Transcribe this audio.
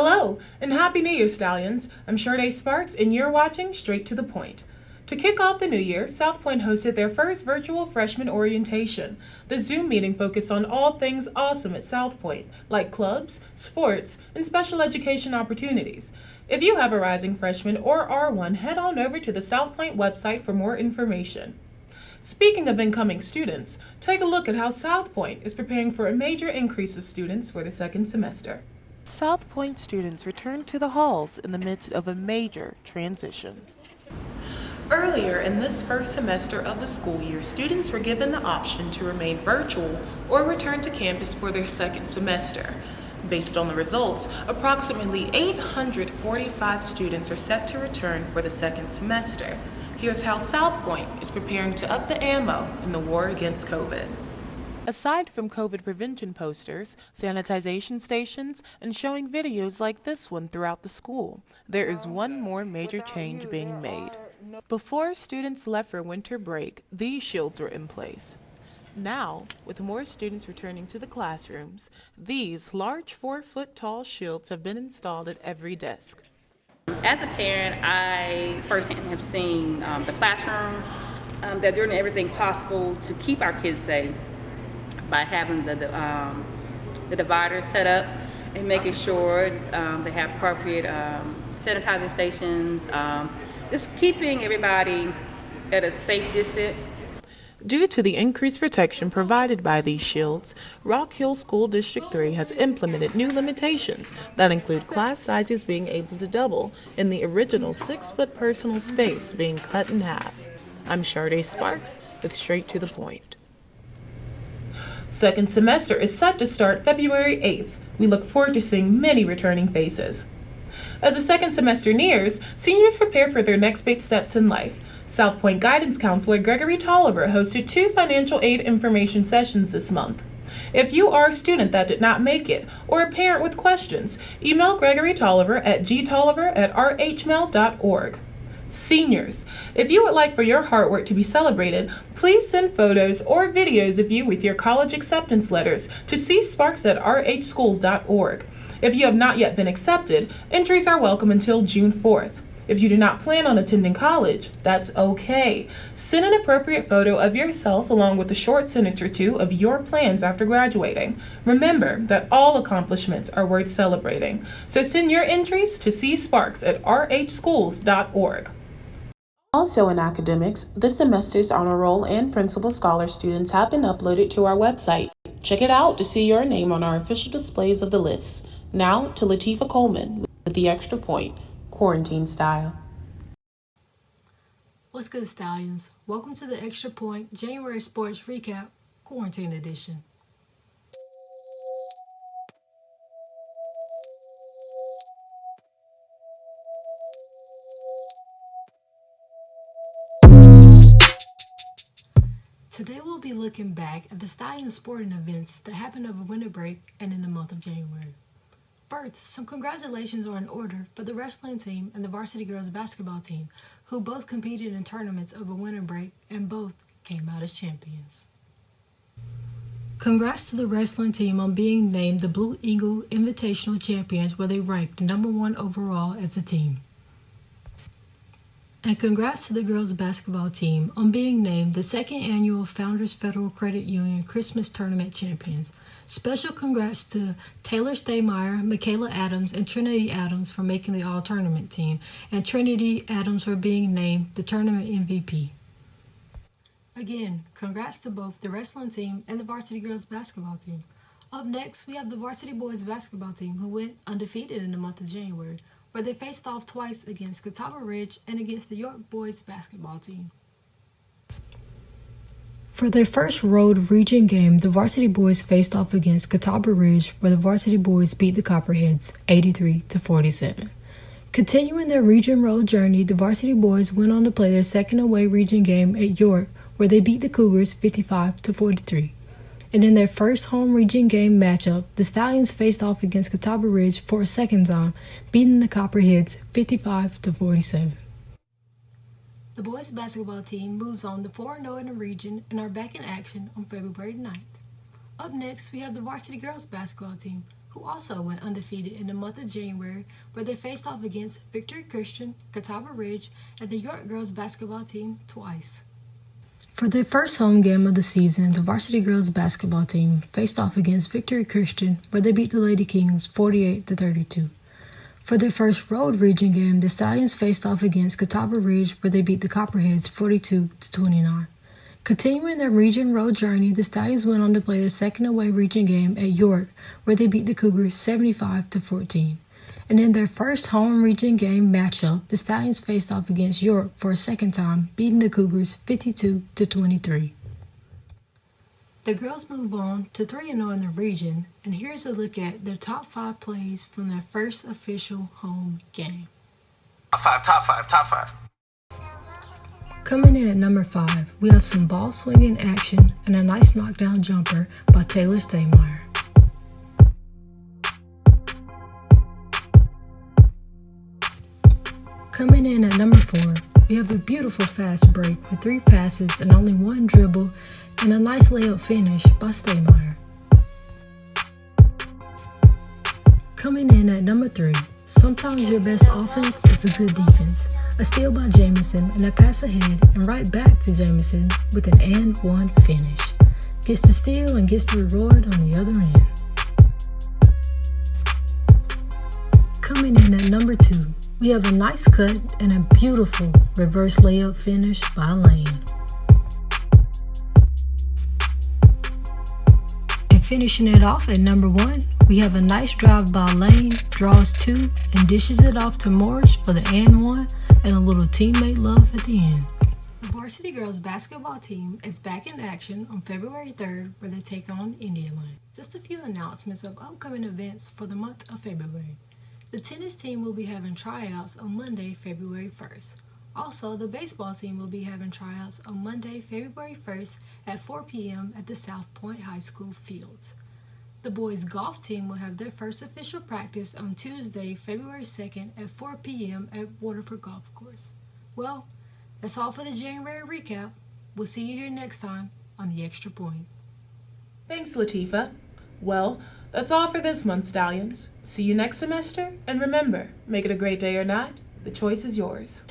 Hello, and Happy New Year, Stallions. I'm Sade Sparks, and you're watching Straight to the Point. To kick off the new year, South Point hosted their first virtual freshman orientation. The Zoom meeting focused on all things awesome at South Point, like clubs, sports, and special education opportunities. If you have a rising freshman or are one, head on over to the South Point website for more information. Speaking of incoming students, take a look at how South Point is preparing for a major increase of students for the second semester. South Point students returned to the halls in the midst of a major transition. Earlier in this first semester of the school year, students were given the option to remain virtual or return to campus for their second semester. Based on the results, approximately 845 students are set to return for the second semester. Here's how South Point is preparing to up the ammo in the war against COVID. Aside from COVID prevention posters, sanitization stations, and showing videos like this one throughout the school, there is one more major change being made. Before students left for winter break, these shields were in place. Now, with more students returning to the classrooms, these large 4-foot-tall shields have been installed at every desk. As a parent, I firsthand have seen the classroom. They're doing everything possible to keep our kids safe by having the dividers set up and making sure they have appropriate sanitizer stations, just keeping everybody at a safe distance. Due to the increased protection provided by these shields, Rock Hill School District 3 has implemented new limitations that include class sizes being able to double and the original 6-foot personal space being cut in half. I'm Sade Sparks with Straight to the Point. Second semester is set to start February 8th. We look forward to seeing many returning faces. As the second semester nears, seniors prepare for their next big steps in life. South Point Guidance Counselor Gregory Tolliver hosted 2 financial aid information sessions this month. If you are a student that did not make it, or a parent with questions, email Gregory Tolliver at gtolliver@rhmail.org. Seniors, if you would like for your hard work to be celebrated, please send photos or videos of you with your college acceptance letters to csparks@rhschools.org. If you have not yet been accepted, entries are welcome until June 4th. If you do not plan on attending college, that's okay. Send an appropriate photo of yourself along with a short sentence or two of your plans after graduating. Remember that all accomplishments are worth celebrating. So send your entries to csparks@rhschools.org. Also in academics, this semester's honor roll and principal scholar students have been uploaded to our website. Check it out to see your name on our official displays of the lists. Now to Latifah Coleman with the Extra Point, quarantine style. What's good, Stallions? Welcome to the Extra Point January Sports Recap Quarantine Edition. Today we'll be looking back at the Stallions sporting events that happened over winter break and in the month of January. First, some congratulations are in order for the wrestling team and the varsity girls basketball team, who both competed in tournaments over winter break and both came out as champions. Congrats to the wrestling team on being named the Blue Eagle Invitational Champions, where they ranked number 1 overall as a team. And congrats to the girls basketball team on being named the 2nd annual Founders Federal Credit Union Christmas Tournament Champions. Special congrats to Taylor Staymeyer, Michaela Adams, and Trinity Adams for making the all-tournament team, and Trinity Adams for being named the tournament MVP. Again, congrats to both the wrestling team and the varsity girls basketball team. Up next, we have the varsity boys basketball team, who went undefeated in the month of January, where they faced off twice against Catawba Ridge and against the York boys basketball team. For their first road region game, the varsity boys faced off against Catawba Ridge, where the varsity boys beat the Copperheads 83-47. Continuing their region road journey, the varsity boys went on to play their second away region game at York, where they beat the Cougars 55-43. And in their first home region game matchup, the Stallions faced off against Catawba Ridge for a second time, beating the Copperheads 55-47. The boys basketball team moves on to 4-0 in the region and are back in action on February 9th. Up next, we have the varsity girls basketball team, who also went undefeated in the month of January, where they faced off against Victory Christian, Catawba Ridge, and the York girls basketball team twice. For their first home game of the season, the varsity girls basketball team faced off against Victory Christian, where they beat the Lady Kings 48-32. For their first road region game, the Stallions faced off against Catawba Ridge, where they beat the Copperheads 42-29. Continuing their region road journey, the Stallions went on to play their second away region game at York, where they beat the Cougars 75-14. And in their first home region game matchup, the Stallions faced off against York for a second time, beating the Cougars 52-23. The girls move on to 3-0 in the region, and here's a look at their top 5 plays from their first official home game. Top five. Coming in at number 5, we have some ball swinging action and a nice knockdown jumper by Taylor Staymeyer. Coming in at number 4, we have a beautiful fast break with 3 passes and only 1 dribble and a nice layup finish by Staymeyer. Coming in at number 3, sometimes your best offense is a good defense. A steal by Jamison and a pass ahead and right back to Jamison with an and one finish. Gets the steal and gets the reward on the other end. Coming in at number 2, we have a nice cut and a beautiful reverse layup finish by Lane. And finishing it off at number 1, we have a nice drive by Lane, draws 2, and dishes it off to Morris for the and 1 and a little teammate love at the end. The varsity girls basketball team is back in action on February 3rd, where they take on Indiana. Just a few announcements of upcoming events for the month of February. The tennis team will be having tryouts on Monday, February 1st. Also, the baseball team will be having tryouts on Monday, February 1st at 4 p.m. at the South Pointe High School fields. The boys golf team will have their first official practice on Tuesday, February 2nd at 4 p.m. at Waterford Golf Course. Well, that's all for the January recap. We'll see you here next time on The Extra Point. Thanks, Latifah. Well, that's all for this month, Stallions. See you next semester, and remember, make it a great day or not, the choice is yours.